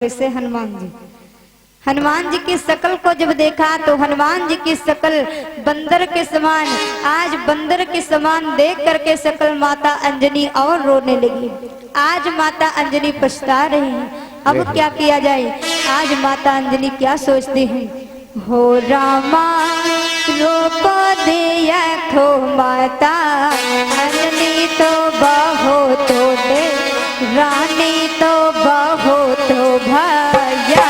वैसे हनुमान जी की शकल को जब देखा तो हनुमान जी की शकल बंदर के समान, आज बंदर के समान देख करके शकल माता अंजनी और रोने लगी। आज माता अंजनी पछता रही हैं, अब क्या किया जाए। आज माता अंजनी क्या सोचती हैं, हो रामा रोको दिया थो माता अंजनी तो बहो तो दे रानी तो बहो तो भैया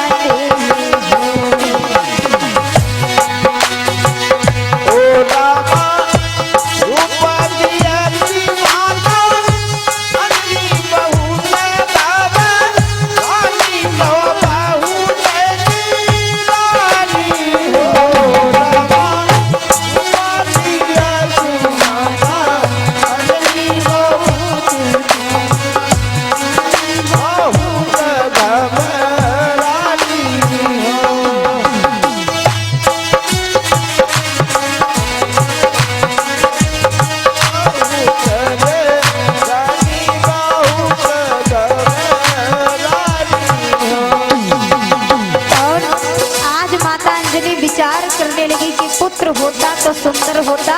पुत्र होता तो सुंदर होता,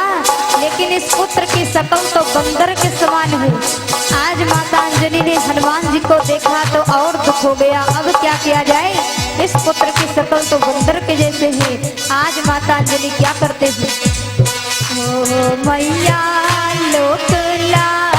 लेकिन इस पुत्र की शकल तो बंदर के समान है। आज माता अंजनी ने हनुमान जी को देखा तो और दुख हो गया। अब क्या किया जाए, इस पुत्र की शकल तो बंदर के जैसे है। आज माता अंजनी क्या करते हैं, ओ मैया लोक लाज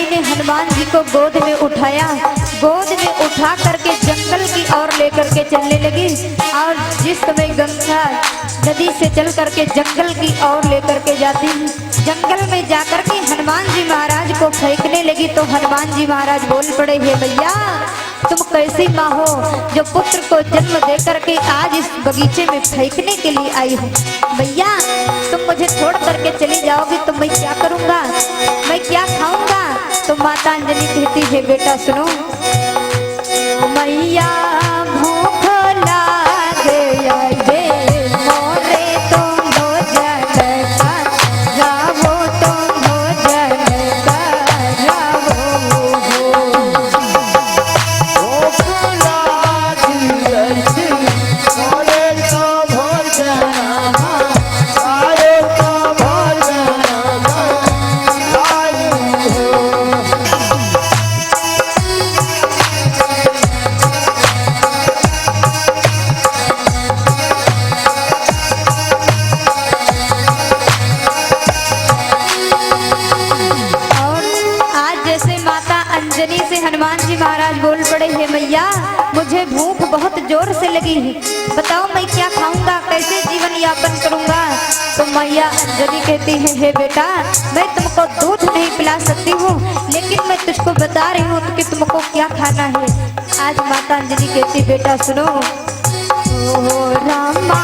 के हनुमान जी को गोद में उठाया, गोद में उठा करके जंगल की ओर लेकर के चलने लगी। और जिस समय गंगा नदी से चल करके जंगल की ओर लेकर के जाती, जंगल में जाकर के हनुमान जी महाराज को फेंकने लगी तो हनुमान जी महाराज बोल पड़े, हे भैया तुम कैसी माँ हो जो पुत्र को जन्म दे करके आज इस बगीचे में फेंकने के लिए आई हो। भैया तुम मुझे छोड़ करके चली जाओगी तो मैं क्या करूँगा, मैं क्या खाऊंगा। तो माता अंजनी कहती है, बेटा सुनो, मैया भूख लागे मोरे तुम भोजन का जाओ, तुम भोजन का जाओ। अंजनी से हनुमान जी महाराज बोल पड़े, हे मैया मुझे भूख बहुत जोर से लगी है, बताओ मैं क्या खाऊंगा, कैसे जीवन यापन करूंगा। तो मैया अंजनी कहती है, हे बेटा मैं तुमको दूध नहीं पिला सकती हूँ, लेकिन मैं तुझको बता रही हूँ कि तुमको क्या खाना है। आज माता अंजनी कहती, बेटा सुनो, ओ रामा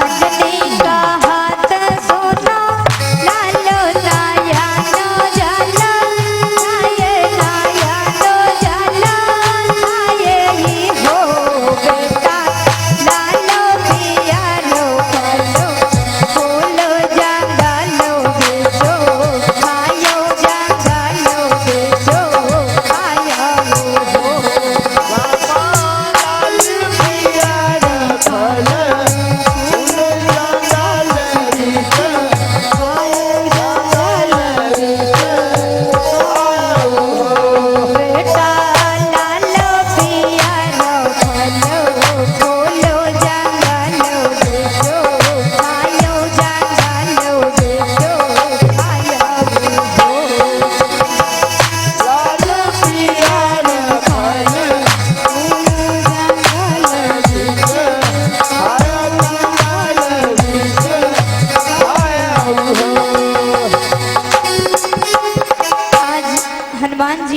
अंजनी का हाथ सोना लालो लाया नो जाला Hello.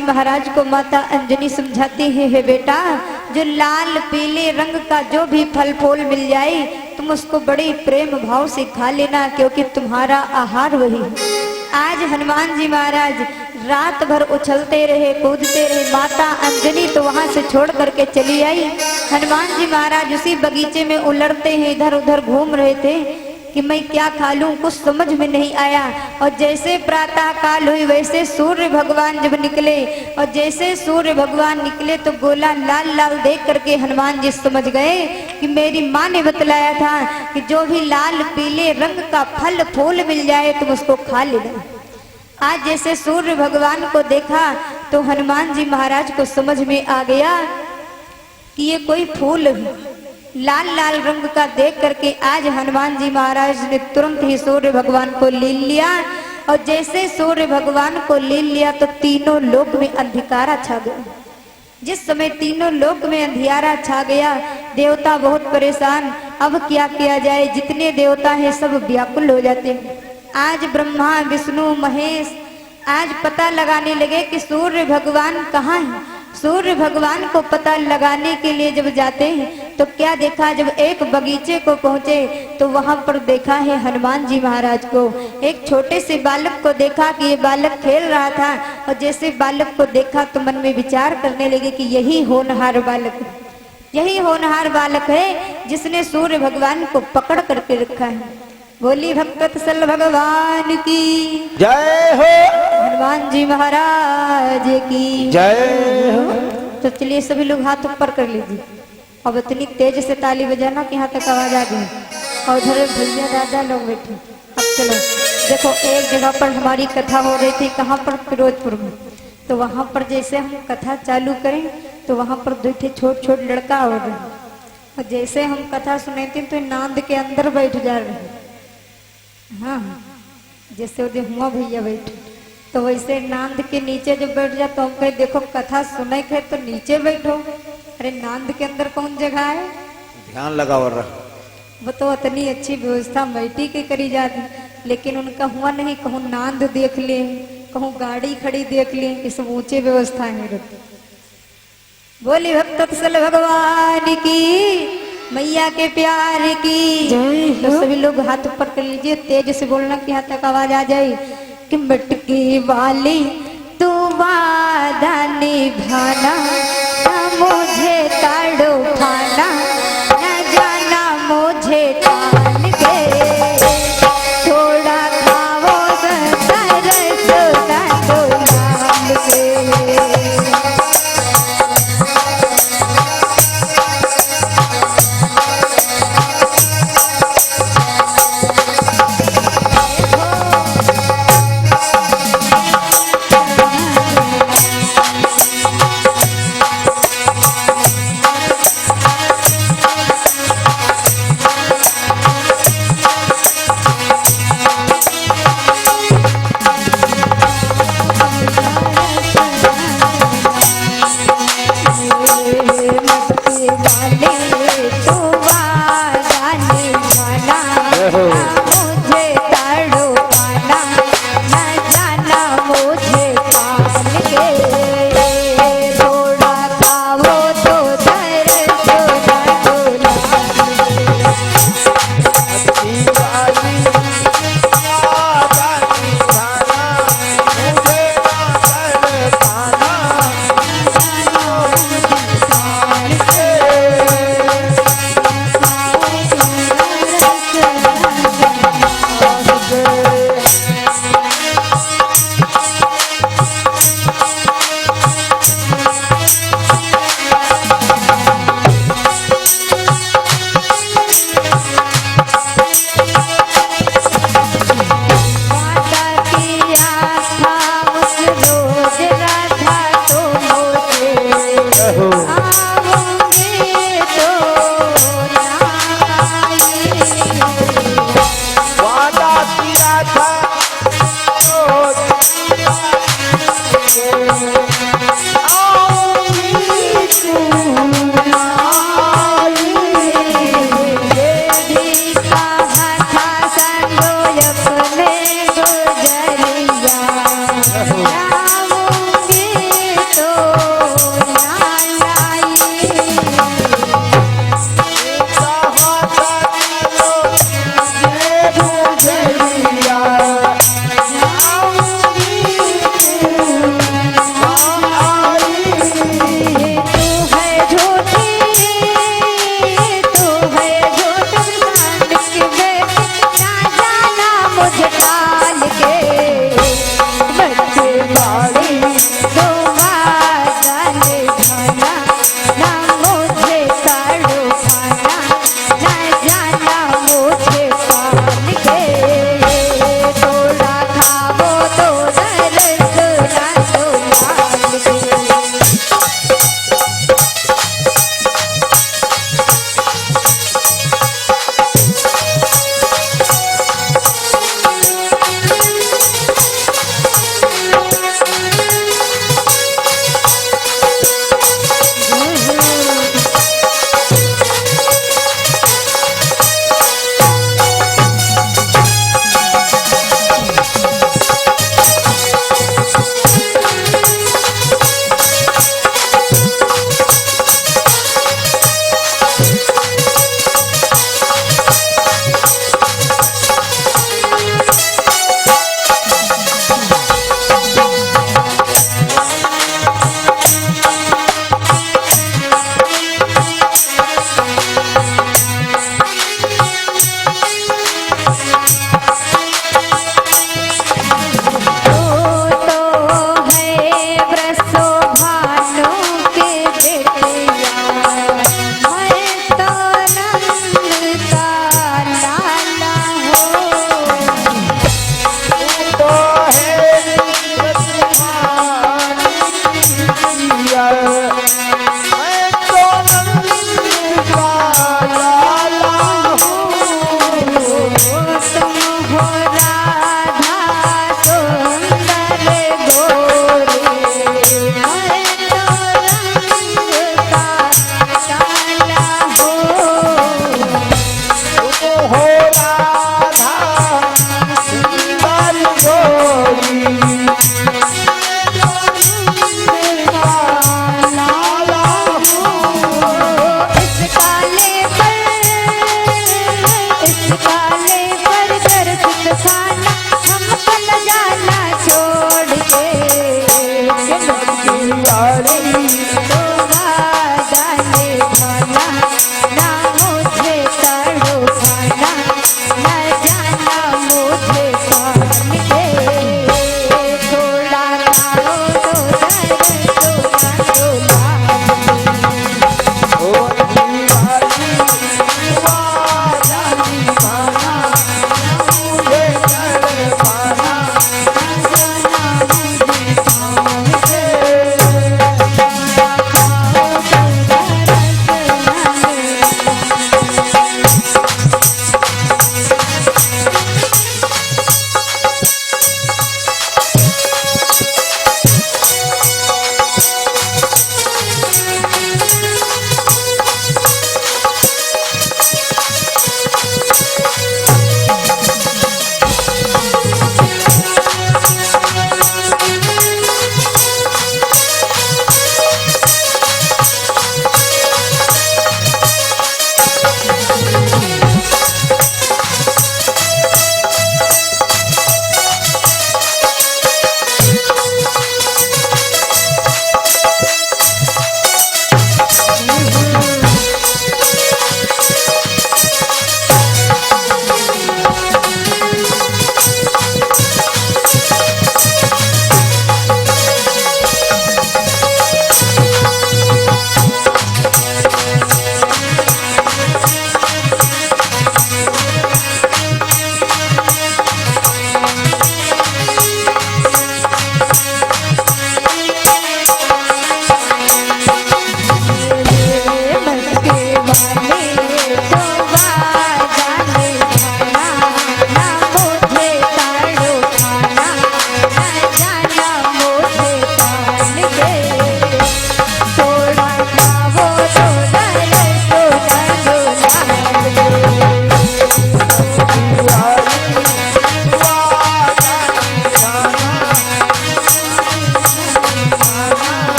जी महाराज को माता अंजनी समझाती है, हे बेटा, जो लाल पीले रंग का जो भी फल फूल मिल जाए तुम उसको बड़े प्रेम भाव से खा लेना, क्योंकि तुम्हारा आहार वही है। आज हनुमान जी महाराज रात भर उछलते रहे, कूदते रहे। माता अंजनी तो वहां से छोड़ करके चली आई। हनुमान जी महाराज उसी बगीचे में उलटते हैं, इधर उधर घूम रहे थे कि मैं क्या खा लूं, कुछ समझ में नहीं आया। और जैसे प्रातः काल हुई वैसे सूर्य भगवान जब निकले, और जैसे सूर्य भगवान निकले तो गोला लाल लाल देख करके हनुमान जी समझ गए कि मेरी माँ ने बतलाया था कि जो भी लाल पीले रंग का फल फूल मिल जाए तुम उसको खा लेना। आज जैसे सूर्य भगवान को देखा तो हनुमान जी महाराज को समझ में आ गया कि ये कोई फूल है, लाल लाल रंग का देख करके आज हनुमान जी महाराज ने तुरंत ही सूर्य भगवान को ले लिया। और जैसे सूर्य भगवान को ले लिया तो तीनों लोक में अंधकारा छा गया। जिस समय तीनों लोक में अंधियारा छा गया, देवता बहुत परेशान, अब क्या किया जाए। जितने देवता हैं सब व्याकुल हो जाते हैं। आज ब्रह्मा विष्णु महेश आज पता लगाने लगे कि सूर्य भगवान कहाँ है। सूर्य भगवान को पता लगाने के लिए जब जाते हैं तो क्या देखा, जब एक बगीचे को पहुंचे तो वहां पर देखा है हनुमान जी महाराज को। एक छोटे से बालक को देखा कि ये बालक खेल रहा था, और जैसे बालक को देखा तो मन में विचार करने लगे कि यही होनहार बालक है, यही होनहार बालक है जिसने सूर्य भगवान को पकड़ करके रखा है। बोली भक्तवत्सल भगवान की जय हो, हनुमान जी महाराज की जय हो। तो चलिए सभी लोग हाथ ऊपर कर लीजिए। अब इतनी तेज से ताली बजाना कि यहाँ तक आवाज आ गई। और उधर भैया दादा लोग बैठे। अब चलो देखो, एक जगह पर हमारी कथा हो रही थी, कहाँ पर, फिरोजपुर में। तो वहां पर जैसे हम कथा चालू करें तो वहां पर बैठे छोट छोट लड़का और जैसे हम कथा सुनते तो नांद के अंदर बैठ जा रहे। हाँ, जैसे उधर हुआ भैया बैठे तो वैसे नांद के नीचे जब बैठ जा तो हम कहे देखो कथा सुने के तो नीचे बैठो। अरे नांद के अंदर कौन जगह है, ध्यान लगाओ। वो तो इतनी अच्छी व्यवस्था बैठी के करी जाती, लेकिन उनका हुआ नहीं। कहूँ नांद देख ले, कहूँ गाड़ी खड़ी देख ले, इस ऊंचे व्यवस्था है। बोली भक्तवत्सल भगवान की, मैया के प्यार की। तो सभी लोग हाथ ऊपर कर लीजिए, तेज से बोलना कि यहाँ तक आवाज आ जाए कि मटकी वाली तू वादा निभाना, मुझे ताड़ो खाना, न जाना मुझे तान के, थोड़ा खाओ तरस दो नाम के।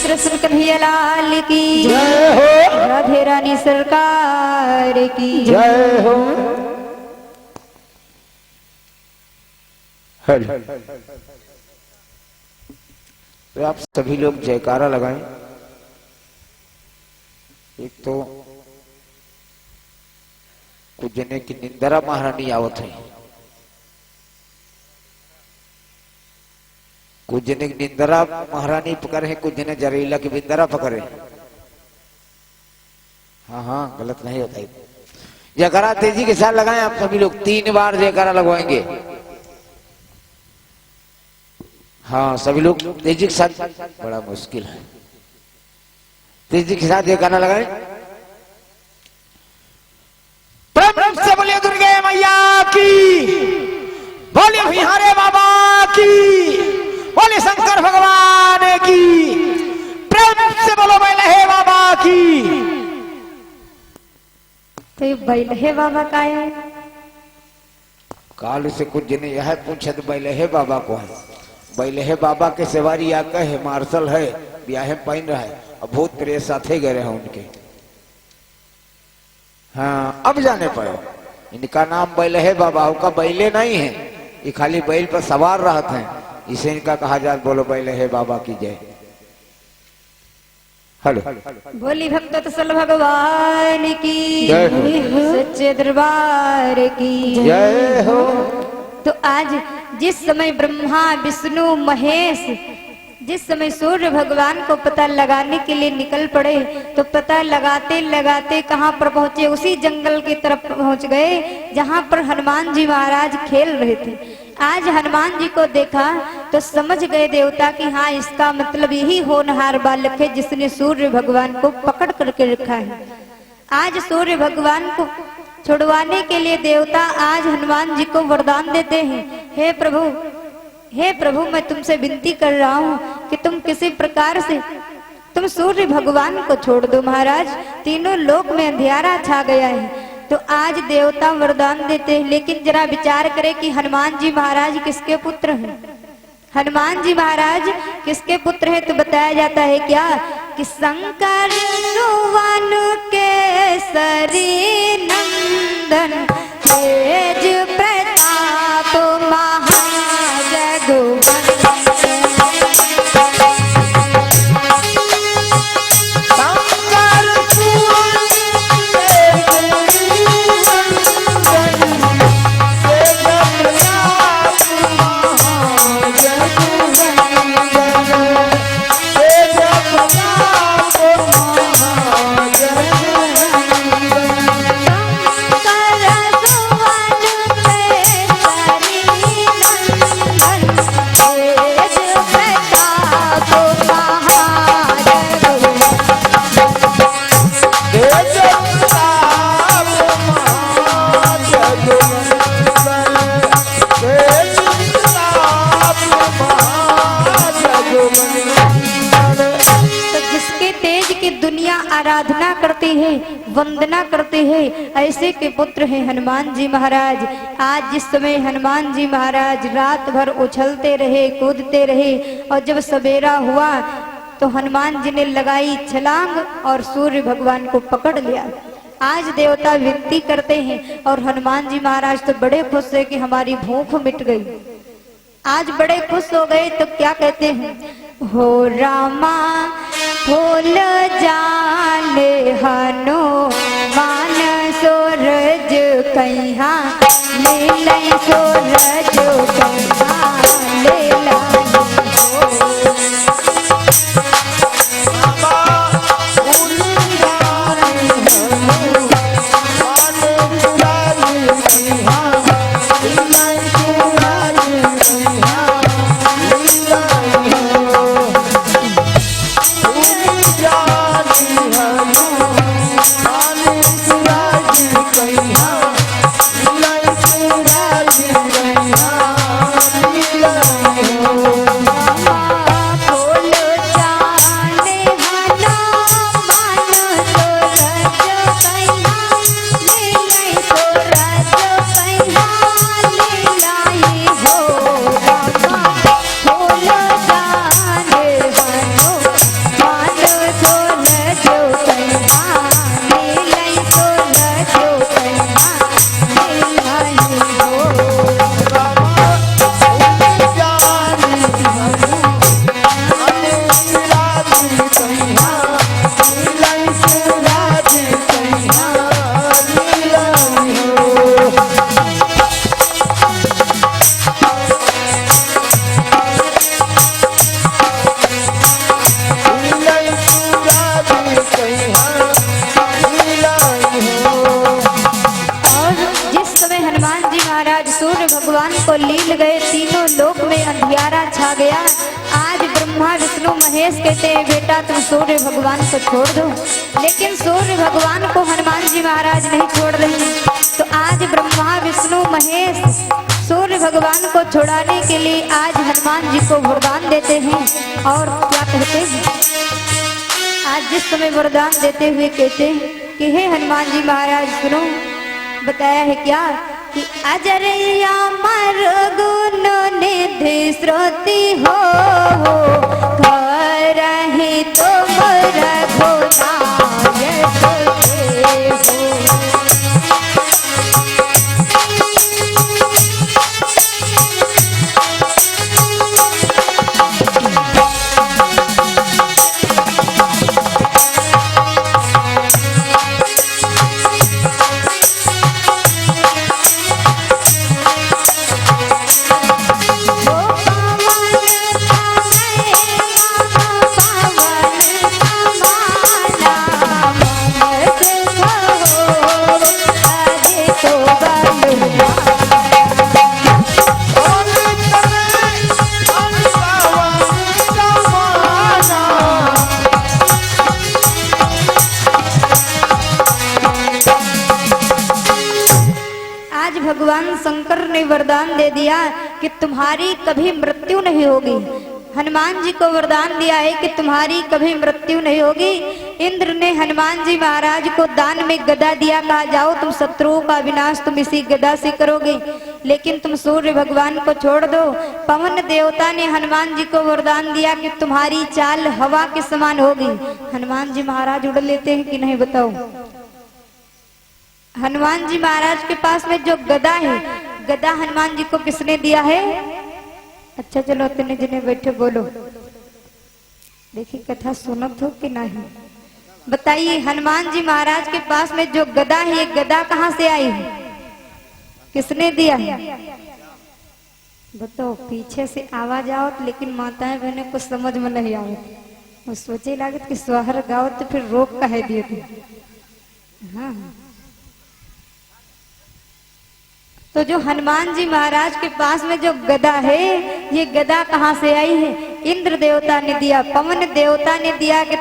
कृष्ण कन्हैया लाल की जय हो राधे रानी सरकार की जय हो। हेलो। तो आप सभी लोग जयकारा लगाएं। एक तो कुछ जने की निंदरा महारानी आवत है, कुछ जने की निंदरा महारानी पकड़े, कुछ जने जरीला की बिंदरा पकड़े। हाँ हाँ, गलत नहीं होता है। जयकारा तेजी के साथ लगाएं आप सभी लोग, 3 बार जयकारा लगवाएंगे। हाँ सभी लोग तेजी के साथ, बड़ा मुश्किल है, तेजी के साथ जयकारा लगाएं। प्रेम से बोलिए दुर्गे मैया की, बोलिए बिहारे बाबा की, बोलिए शंकर भगवान की, प्रेम से बोलो बैलहे बाबा की। तो ये बैलहे बाबा का है? काल से कुछ जने यह पूछे तो बैलहे बाबा को है। बैलहे बाबा के सवारी आकर है, मार्शल है, ब्याह पहन रहा है, अब भूत प्रेत साथे गए हैं उनके। हाँ अब जाने पाए, इनका नाम बैलहे बाबा का बैले नहीं है, ये खाली बैल पर सवार रहते हैं, इसे इनका कहा जाता। बोलो बैलहे बाबा की जय। हेलो। बोली भक्त तसल भगवान की जय हो। सच्चे दरबार की जय हो। तो आज जिस समय ब्रह्मा विष्णु महेश जिस समय सूर्य भगवान को पता लगाने के लिए निकल पड़े, तो पता लगाते लगाते कहाँ पर पहुंचे? उसी जंगल की तरफ पहुंच गए जहां पर हनुमान जी महाराज खेल रहे थे। आज हनुमान जी को देखा तो समझ गए देवता कि हाँ, इसका मतलब यही होनहार बालक है जिसने सूर्य भगवान को पकड़ करके रखा है। आज सूर्य भगवान को छुड़वाने के लिए देवता आज हनुमान जी को वरदान देते हैं, हे प्रभु मैं तुमसे विनती कर रहा हूँ कि तुम किसी प्रकार से तुम सूर्य भगवान को छोड़ दो महाराज, तीनों लोक में अंधियारा छा गया है। तो आज देवता वरदान देते हैं, लेकिन जरा विचार करें कि हनुमान जी महाराज किसके पुत्र हैं? हनुमान जी महाराज किसके पुत्र हैं? तो बताया जाता है क्या कि शंकर सुवन केसरी नंदन तेज प्रताप महाजगवंदन। आराधना करती है, वंदना करती है, ऐसे के पुत्र हैं हनुमान जी महाराज। आज जिस समय हनुमान जी महाराज रात भर उछलते रहे, कूदते रहे, और जब सवेरा हुआ तो हनुमान जी ने लगाई छलांग और सूर्य भगवान को पकड़ लिया। आज देवता विनती करते हैं और हनुमान जी महाराज तो बड़े खुश है कि हमारी भूख मिट गई। आज बड़े खुश हो गए तो क्या कहते हैं? हो रामा भूल जाने हनुमान सूरज कहिया मिलै, सूरज कहिया मिलै हो। विष्णु महेश कहते हैं बेटा तुम सूर्य भगवान को छोड़ दो, लेकिन सूर्य भगवान को हनुमान जी महाराज नहीं छोड़ रहे। तो आज ब्रह्मा विष्णु महेश सूर्य भगवान को छुड़ाने के लिए आज हनुमान जी को वरदान देते हैं। और क्या कहते हैं, आज जिस समय वरदान देते हुए कहते हैं कि हे हनुमान जी महाराज सुनो, बताया है क्या कि अजर अमर गुण निधि श्रुति हो रहे तुम रघुनायक हो। भगवान शंकर ने वरदान दे दिया कि तुम्हारी कभी मृत्यु नहीं होगी। हनुमान जी को वरदान दिया है कि तुम्हारी कभी मृत्यु नहीं होगी। इंद्र ने हनुमान जी महाराज को दान में गदा दिया, कहा जाओ तुम शत्रुओं का विनाश तुम इसी गदा से करोगे, लेकिन तुम सूर्य भगवान को छोड़ दो। पवन देवता ने हनुमान जी को वरदान दिया कि तुम्हारी चाल हवा के समान होगी। हनुमान जी महाराज उड़ लेते हैं कि नहीं बताओ। हनुमान जी महाराज के पास में जो गदा है, गदा हनुमान जी को किसने दिया है? अच्छा चलो इतने जने बैठे बोलो, देखिए कथा सुनत हो कि नहीं। बताइए हनुमान जी महाराज के पास में जो गदा है, ये गदा कहाँ से आई है, किसने दिया है? बताओ। पीछे से आवाज आओ, लेकिन माताएं बहनें कुछ समझ में नहीं आवे, वो सोचे लागत कि सोहर गाओ तो फिर रोक कहे दिए थे। हाँ, तो जो हनुमान जी महाराज के पास में जो गदा है, ये गदा कहाँ से आई है? इंद्र देवता ने दिया, पवन देवता ने दिया कि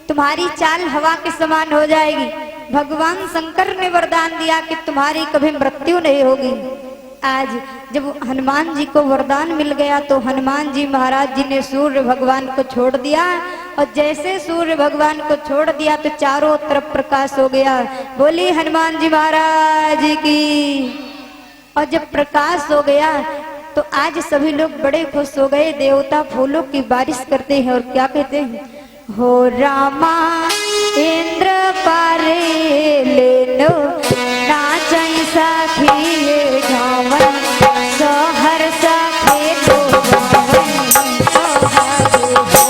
तुम्हारी चाल हवा के समान हो जाएगी। भगवान शंकर ने वरदान दिया कि तुम्हारी कभी मृत्यु नहीं होगी। आज जब हनुमान जी को वरदान मिल गया तो हनुमान जी महाराज जी ने सूर्य भगवान को छोड़ दिया, और जैसे सूर्य भगवान को छोड़ दिया तो चारों तरफ प्रकाश हो गया। बोली हनुमान जी महाराज की। और जब प्रकाश हो गया तो आज सभी लोग बड़े खुश हो गए। देवता फूलों की बारिश करते हैं और क्या कहते हैं, हो रामा इंद्र पारे ले लो नाचई सखी गावन सोहर सखे तो गावन सोहर हो।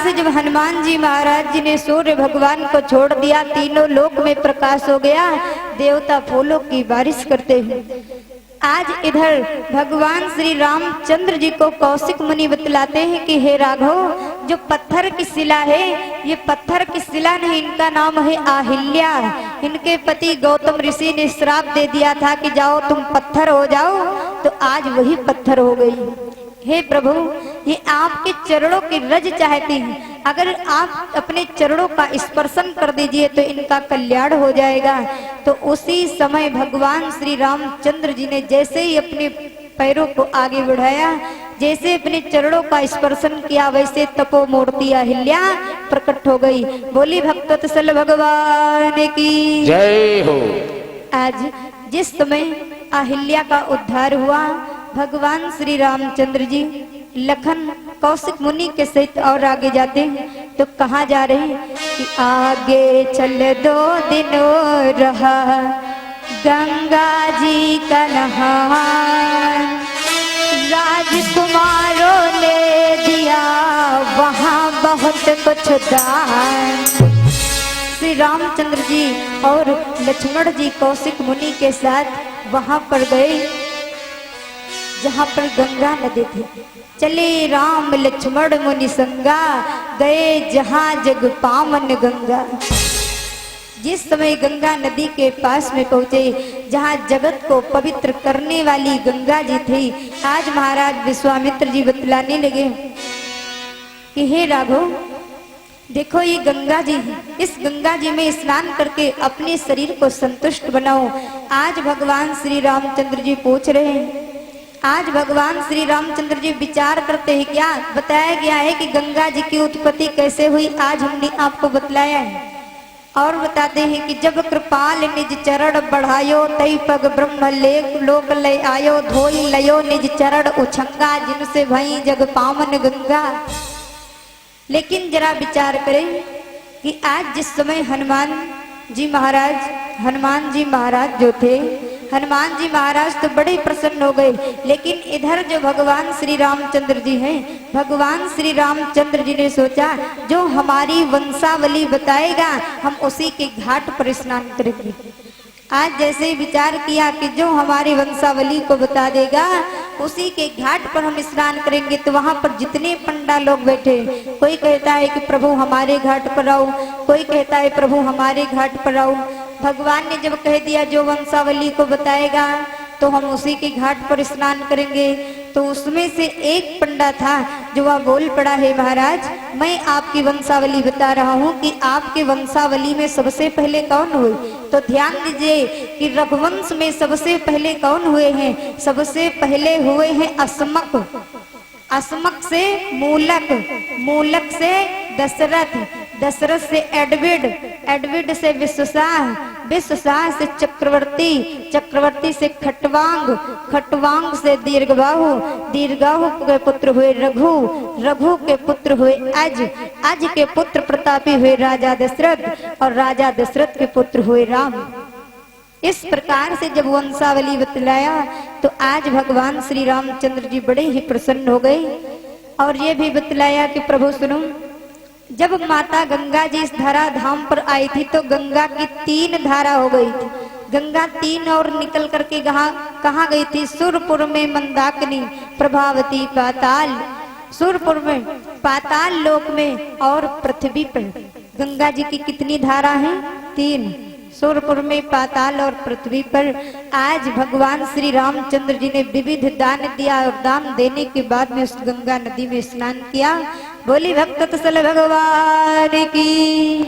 जब हनुमान जी महाराज जी ने सूर्य भगवान को छोड़ दिया, तीनों लोक में प्रकाश हो गया, देवता फूलों की बारिश करते हैं। आज इधर भगवान श्री रामचंद्र जी को कौशिक मुनि बतलाते हैं कि हे राघव, जो पत्थर की शिला है, ये पत्थर की शिला नहीं, इनका नाम है आहिल्या। इनके पति गौतम ऋषि ने श्राप दे दिया था कि जाओ तुम पत्थर हो जाओ, तो आज वही पत्थर हो गई। हे प्रभु, ये आपके चरणों की रज चाहती हैं, अगर आप अपने चरणों का स्पर्शन कर दीजिए तो इनका कल्याण हो जाएगा। तो उसी समय भगवान श्री रामचंद्र जी ने जैसे ही अपने पैरों को आगे बढ़ाया, जैसे अपने चरणों का स्पर्शन किया, वैसे तपोमूर्ति अहिल्या प्रकट हो गई। बोली भक्तवत्सल भगवान की जय हो। आज जिस समय अहिल्या का उद्धार हुआ, भगवान श्री रामचंद्र जी लखन कौशिक मुनि के सहित और आगे जाते हैं तो कहाँ जा रहे हैं कि आगे चल 2 दिन रहा गंगा जी का नहान, राजकुमारों ने दिया वहाँ बहुत कुछ दान। श्री रामचंद्र जी और लक्ष्मण जी कौशिक मुनि के साथ वहां पर गए जहां पर गंगा नदी थी। चले राम लक्ष्मण मुनि संगा, गए जहां जग पावन गंगा। जिस समय गंगा नदी के पास में पहुंचे, जहां जगत को पवित्र करने वाली गंगा जी थी, आज महाराज विश्वामित्र जी बतलाने लगे कि हे राघव, देखो ये गंगा जी है, इस गंगा जी में स्नान करके अपने शरीर को संतुष्ट बनाओ। आज भगवान श्री रामचंद्र जी पूछ रहे हैं, आज भगवान श्री रामचंद्र जी विचार करते हैं। क्या बताया गया है कि गंगा जी की उत्पत्ति कैसे हुई, आज हमने आपको बतलाया है। और बताते हैं कि जब कृपाल निज चरण बढ़ायो, तई पग ब्रह्म लोक लय आयो, धोई लयो निज चरण उछंगा, जिनसे भई जग पावन गंगा। लेकिन जरा विचार करें कि आज जिस समय हनुमान जी महाराज जो थे, हनुमान जी महाराज तो बड़े प्रसन्न हो गए, लेकिन इधर जो भगवान श्री रामचंद्र जी हैं, भगवान श्री रामचंद्र जी ने सोचा जो हमारी वंशावली बताएगा हम उसी के घाट पर स्नान करेंगे। आज जैसे विचार किया कि जो हमारी वंशावली को बता देगा उसी के घाट पर हम स्नान करेंगे, तो वहां पर जितने पंडा लोग बैठे, कोई कहता है कि प्रभु हमारे घाट पर आओ, कोई कहता है प्रभु हमारे घाट पर आओ। भगवान ने जब कह दिया जो वंशावली को बताएगा तो हम उसी के घाट पर स्नान करेंगे, तो उसमें से एक पंडा था जो वह बोल पड़ा, है महाराज मैं आपकी वंशावली बता रहा हूँ कि आपके वंशावली में सबसे पहले कौन हुए। तो ध्यान दीजिए कि रघुवंश में सबसे पहले कौन हुए हैं, सबसे पहले हुए हैं असमक, असमक से मूलक, मूलक से दशरथ, दशरथ से एडविड, एडविड से विश्वसाह, विश्वसाह से चक्रवर्ती, चक्रवर्ती से खटवांग, खटवांग से दीर्घबाहु, दीर्घबाहु के पुत्र हुए रघु, रघु के पुत्र हुए अज, अज के पुत्र प्रतापी हुए राजा दशरथ, और राजा दशरथ के पुत्र हुए राम। इस प्रकार से जब वंशावली बतलाया तो आज भगवान श्री रामचंद्र जी बड़े ही प्रसन्न हो गए, और ये भी बतलाया कि प्रभु सुनो, जब माता गंगा जी इस धरा धाम पर आई थी तो गंगा की 3 धारा हो गई थी। गंगा 3 और निकल करके कहाँ गई थी, सुरपुर में मंदाकिनी, प्रभावती पाताल, सुरपुर में पाताल लोक में और पृथ्वी पर। गंगा जी की कितनी धारा है, 3, सुरपुर में, पाताल और पृथ्वी पर। आज भगवान श्री रामचंद्र जी ने विविध दान दिया, और दान देने के बाद में उस गंगा नदी में स्नान किया। बोली भक्तवत्सल भगवान की।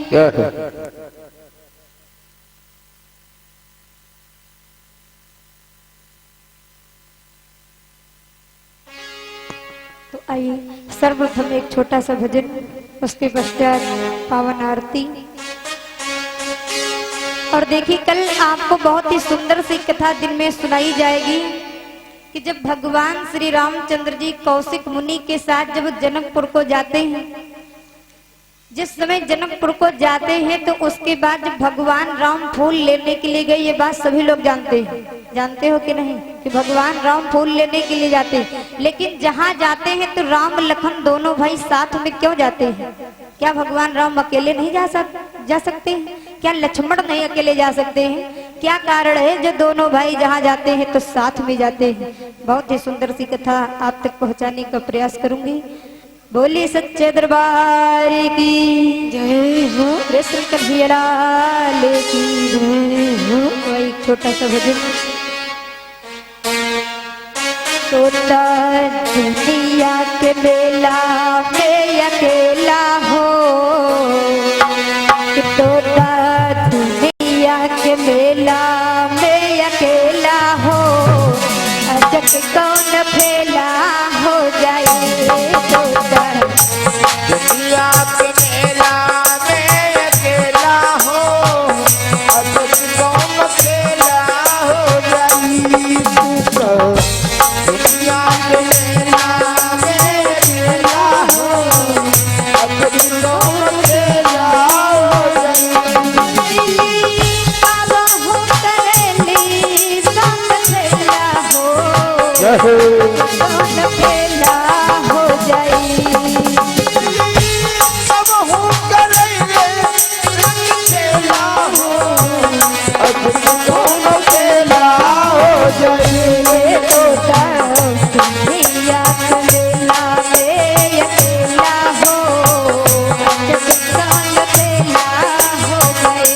तो आइए सर्वप्रथम एक छोटा सा भजन, उसके पश्चात पावन आरती। और देखिए कल आपको बहुत ही सुंदर सी कथा दिन में सुनाई जाएगी कि जब भगवान श्री रामचंद्र जी कौशिक मुनि के साथ जब जनकपुर को जाते हैं, जिस समय जनकपुर को जाते हैं तो उसके बाद जब भगवान राम फूल लेने के लिए गए, ये बात सभी लोग जानते हैं, जानते हो कि नहीं कि भगवान राम फूल लेने के लिए जाते हैं। लेकिन जहाँ जाते हैं तो राम लखन दोनों भाई साथ में क्यों जाते हैं? क्या भगवान राम अकेले नहीं जा सकते हैं? क्या लक्ष्मण नहीं अकेले जा सकते हैं? क्या कारण है जो दोनों भाई जहाँ जाते हैं तो साथ में जाते हैं? बहुत ही सुंदर सी कथा आप तक पहुँचाने का प्रयास करूंगी। बोली सच्चे दरबार की जय हो। कृष्ण कन्हैया लाल की जय हो। वही छोटा सा भजन। तोता दुनिया के मेला में अकेला हो, कि तोता दुनिया के मेला में अकेला हो, अजक कौन फेला हो जाए। तोता दुनिया के मेला में अकेला हो, अजब कौन अकेला हो जाई। दुनिया के मेला में अकेला हो, अजब कौन अकेला हो जाई। बाबा हो करेली कौन फेला हो, कौन फेला हो जाए। सब हूँ करेंगे अकेला हो, अजब कौन अकेला हो जाई। तोता दुनिया के मेला में अकेला हो, अजब कौन फेला हो जाए।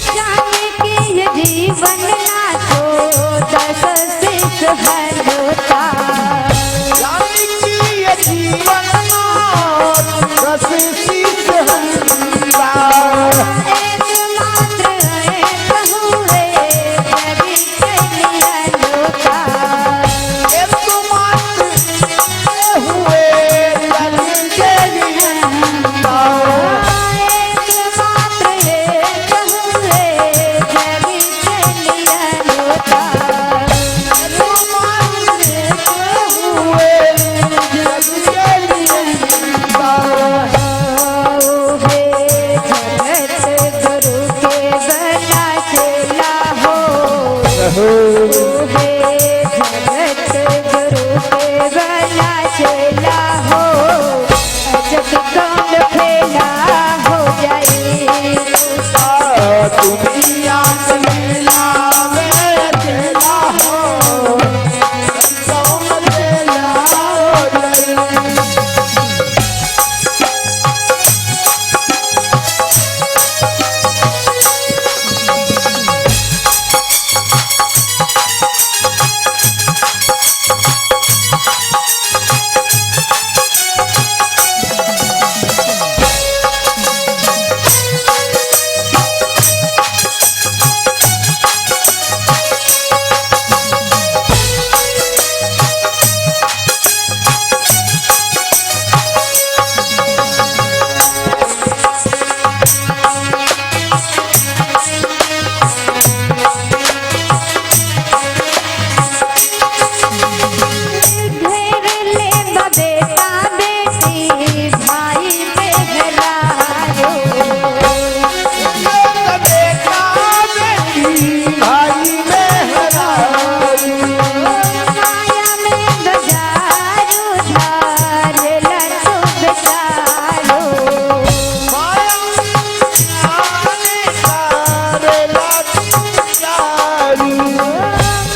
जाने कि ये जीवन नाचो दस सिख हनुता। जाने की ये जीवन रस सीत हंसा। एकमात्र एक हुए जगी चली अनोखा। एकमात्र हुए जग के नियंता। एकमात्र एक हुए जगी चली अनोखा। एकमात्र हुए जग के नियंता। हे जगत गुरु के बना चला हो, हे जगत गुरु के बना चला हो, अजब कौन फेला हो जाए। दुनिया के मेला में अकेला हो, कौन अकेला हो जाए। घेर ले बेटा बेटी भाई बहरारो। बेटा बेटी भाई मेहरारू। माया में बजारो धार लटो बेचारो। माया आने सारे लाख चारू।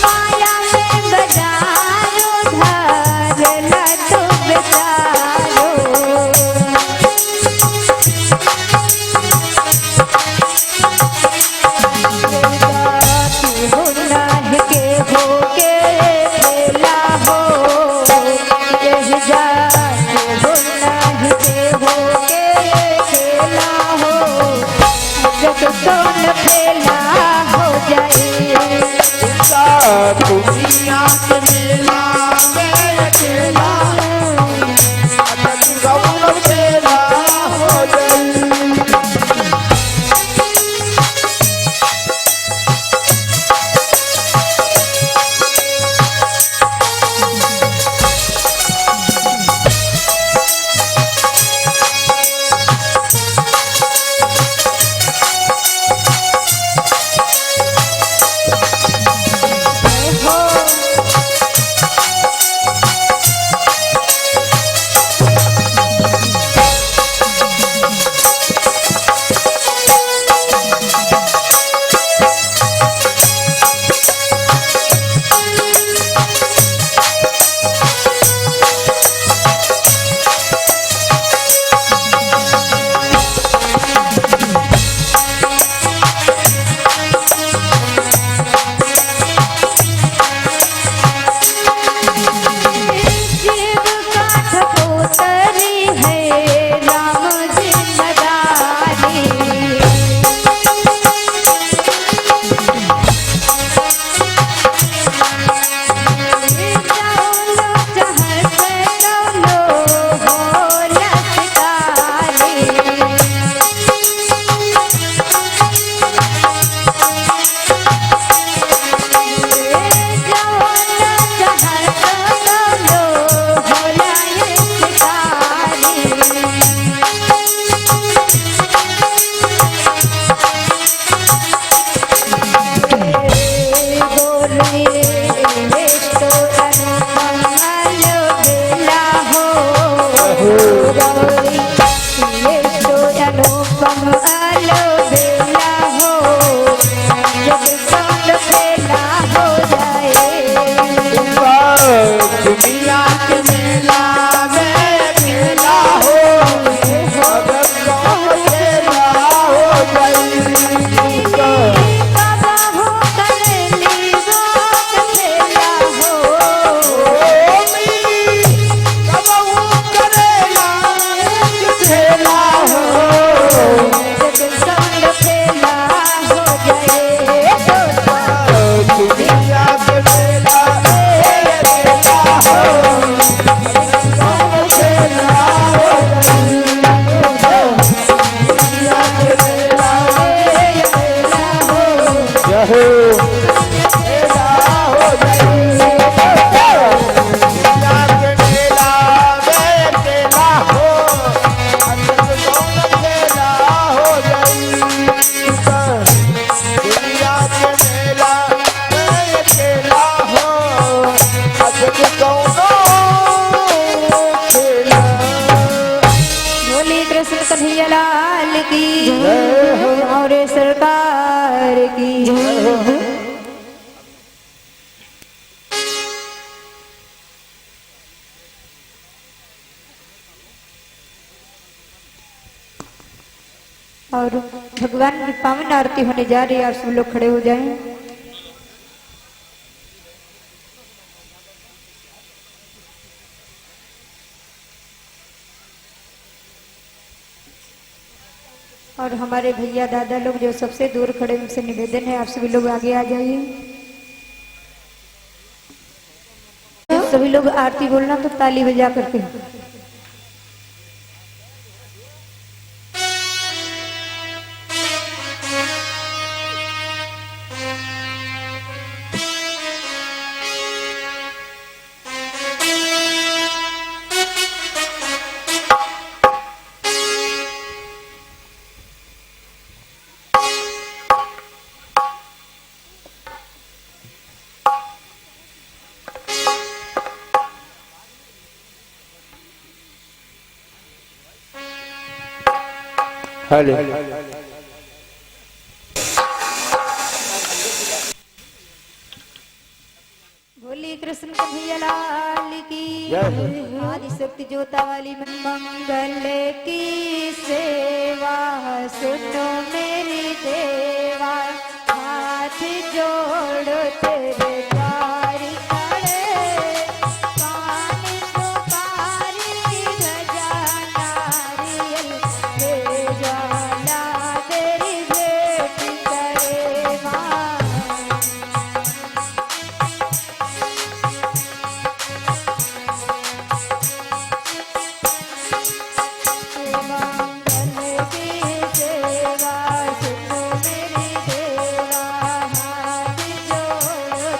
माया में बजारो धार लटो बेचारो। गुनाह के होके फेला हो, यही जात गुनाह ये तो अनुपम अलबेला हो गौरी, ये तो अनुपम अलबेला हो, जग संग खेला हो जाए। दुनिया के मेला में खेला हो, अगर कौन खेला हो गई। बाबा हो करेली बात खेला हो, कब वो करेला खेला हो, जग संग खेला हो जाए। दुनिया के मेला में खेला हो, कौन खेला हो गई। दुनिया के मेला में खेला हो, जहो खेला हो गई। दुनिया के मेला में खेला हो, अगर कौन खेला हो गई। दुनिया के मेला में खेला हो, अगर कौन खेला। बोली कृष्ण कन्हैया लाल की और सरकार की। और भगवान की पावन आरती होने जा रही है, आप सब लोग खड़े हो जाएं। और हमारे भैया दादा लोग जो सबसे दूर खड़े, उनसे निवेदन है आप सभी लोग आगे आ जाइए। सभी लोग आरती बोलना तो ताली बजा करके। हेलो बोली कृष्ण कन्हैया लाल की, आदिशक्ति जोता वाली मंगल की सेवा सुनो मेरी देवा, हाथ जोड़ो तेरे द्वार खड़े, कान पुकारी ध्वजा नारियल, हे ज्वाला तेरी भेंट करे माँ। मंगल की सेवा सुनो मेरी देवा, हाथ जोड़ो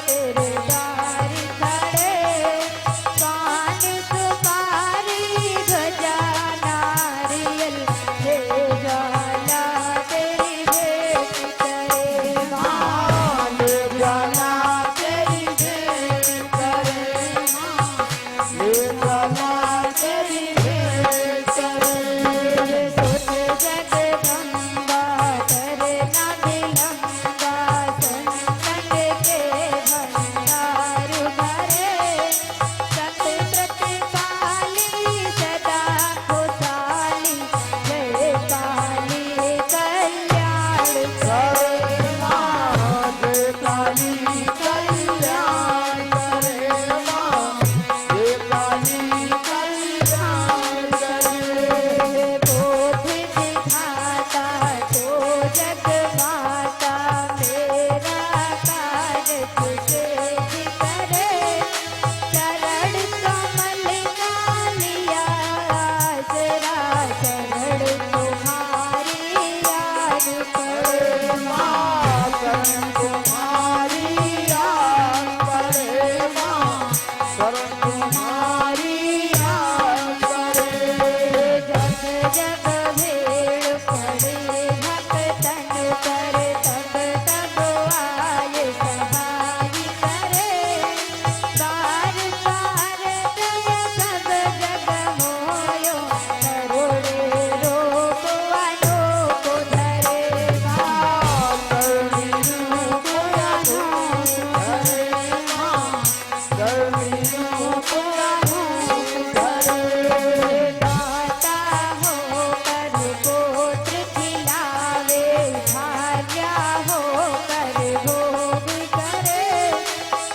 दाता होकर गोत्र खिलावे, भार्या होकर भोग करे,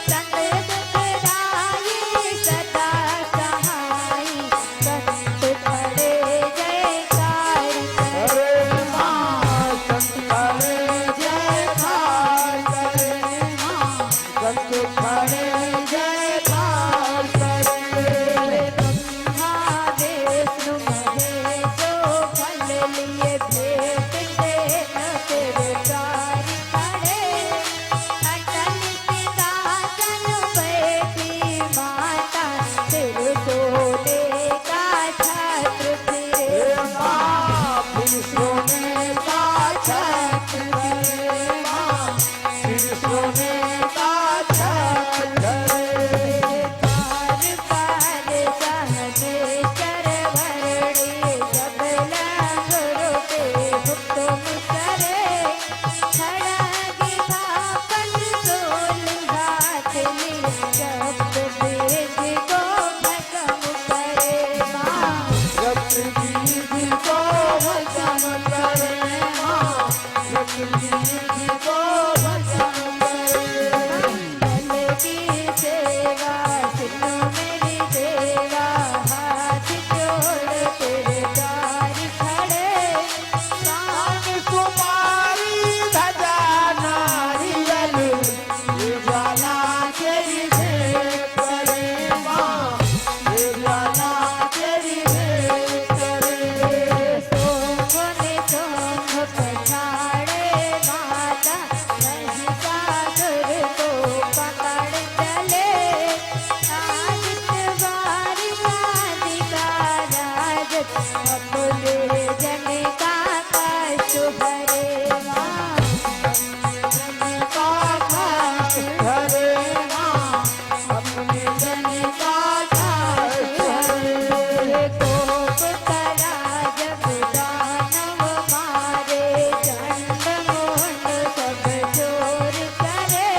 संग दुखदाई सदा सहाई, कष्ट खड़े जयकार करे। ब्रह्मा विष्णु महेशो फल लिए भेंट देन तेरे द्वार खड़े, अटल सिंहासन बैठी माता, सिर सोने का छत्र फिरे। पार पार सहजे चरवरणे, जब लंगड़ों पे हुक्म करे, खड़ग भापन सोल हाथ में, जब वेद को भस्म करे। मंगल की सेवा सुनो मेरी देवा, हाथ जोड़ तेरे द्वार खड़े, कान सोने सोंग पछाड़े माता, महिषासुर को पकड़ चले, आदित्य वारी राधिका राजत, अपने जन का कष्ट हरे। कोप करा जब दानव मारे, चंड मुंड सब चोर करे,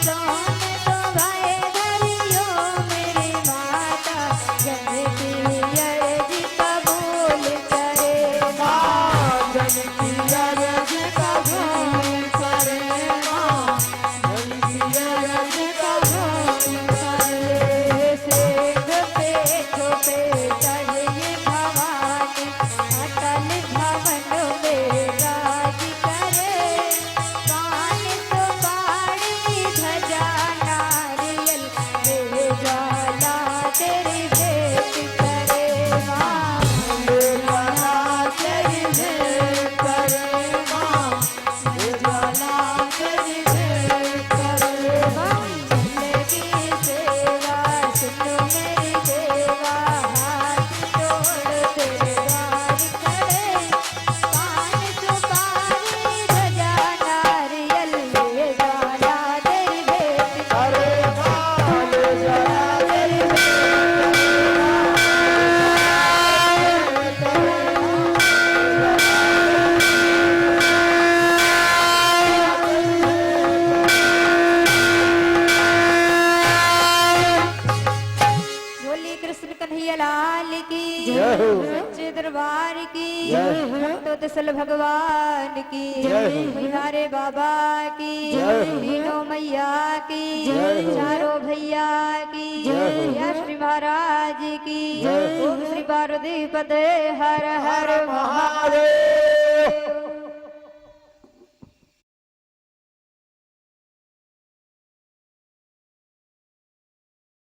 सोन तो भय धरियो मेरी माता, जन की अर्ज कबूल करे। सिंह पे छुपे चढ़िए भवानी, अटल भवन में राज करे, कान सुपारी ध्वजा नारियल, मेरे ज्वाला तेरी भेंट करे। जिंदगी सेवा सुनो मेरी देवा, हाथ जोड़ तेरे द्वार खड़े, कान सुपारी ध्वजा नारियल, ले ज्वाला तेरी भेंट करे। बोली कृष्ण कन्हैया लाल की जय हो। सच्चे दरबार की जय हो। भक्तों दसल भगवान की जय हो। बिहारे बाबा की जय हो। तीनों मैया की जय हो। चारों भैया की जय हो। या श्री महाराज की जय हो। ओम श्री पार्वती पते हर हर महादेव।